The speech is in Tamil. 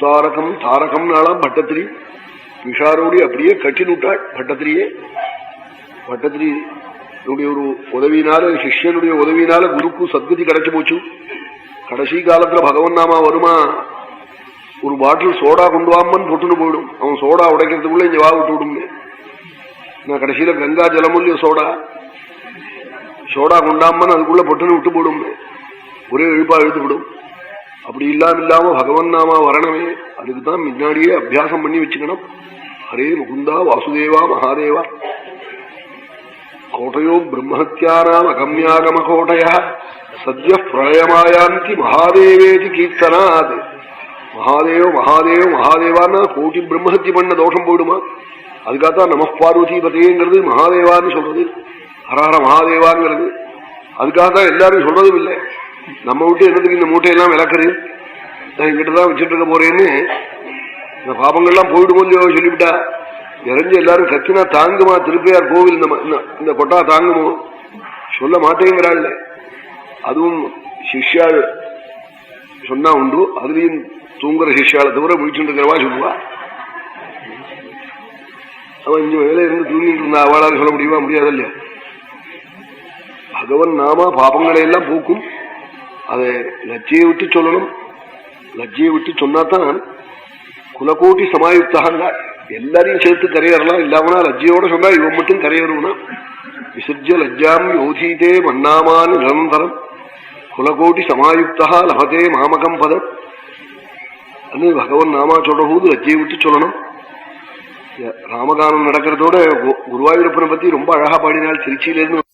தாரகம் தாரகம் நாளாம் பட்டத்திரி விஷாரோடி அப்படியே கட்டினுட்டாள். பட்டத்திரி ஒரு உதவினால, சிஷ்யனுடைய உதவினால குருக்கு சத்கதி கிடைச்சு போச்சு. கடைசி காலத்துல பகவன் நாமா வருமா, ஒரு பாட்டில் சோடா கொண்டு வாமன்னு போட்டுன்னு போயிடும். அவன் சோடா உடைக்கிறதுக்குள்ள இங்க வா விட்டு விடும். நான் கடைசியில கங்கா ஜலமுல்லிய சோடா கொண்டாமன் அதுக்குள்ள பொட்டுன்னு விட்டு போடும். ஒரே எழுப்பா எழுத்து விடும். அப்படி இல்லாம பகவன் நாமா வரணுமே, அதுக்குதான் முன்னாடியே அபியாசம் பண்ணி வச்சுக்கணும். ஹரே முகுந்தா வாசுதேவா மகாதேவா. கோட்டையோ பிரம்மஹத்யானாம் அகம்யாகம கோட்டையா சத்ய பிரளயமாயாந்தி மகாதேவேதி கீர்த்தனாத். மகாதேவ மகாதேவ மகாதேவான்னா கோட்டி பிரம்மஹத்தி பண்ண தோஷம் போயிடுமா. அதுக்காகத்தான் நம பார்வதி பதேங்கிறது மகாதேவான்னு சொல்றது, ஹரஹர மகாதேவாங்கிறது. அதுக்காகத்தான் எல்லாரும் சொல்றதும் இல்லை. நம்ம விட்டு என்னதுக்கு இந்த மூட்டையெல்லாம் விளக்குறது, நான் எங்கிட்டதான் வச்சுட்டு இருக்க போறேன்னு இந்த பாபங்கள்லாம் போயிடுமோ இல்லையோ சொல்லிவிட்டா இறஞ்சி எல்லாரும் கத்தினா தாங்குமா திருப்பையார் கோவில் இந்த கொட்டா தாங்குமோ சொல்ல மாட்டேங்கிறாள். அதுவும் சிஷ்யாள் சொன்னா உண்டு, அதுலயும் தூங்குற சிஷ்யாளை தவிர முடிச்சுட்டு இருக்கிறவா சொல்லுவா. அவன் இங்க வேலை இருந்து தூங்கிட்டு இருந்தா அவளால் சொல்ல முடியுமா, முடியாது இல்லையா. பகவன் நாமா பாபங்களை எல்லாம் போக்கும். அதை லஜ்ஜையை விட்டு சொல்லணும். லஜ்ஜையை விட்டு சொன்னாதான் குலகோட்டி சமாயுக்தாங்க எல்லாரையும் சேர்த்து கரையறலாம். இல்லாமனா லஜ்ஜையோட சொன்னா இவன் மட்டும் கரையறுனா விசர்ஜ லஜ்ஜாம் யோதீதே மன்னாமான் நிரந்தரம் குலகோட்டி சமாயுக்தா லபதே மாமகம் பதம். அது பகவன் நாமா சொல்ற போது லஜ்ஜையை விட்டு சொல்லணும். ராமகானம் நடக்கிறதோட குருவாயூரப்பனை பத்தி ரொம்ப அழகா பாடினாள். திருச்சியிலிருந்து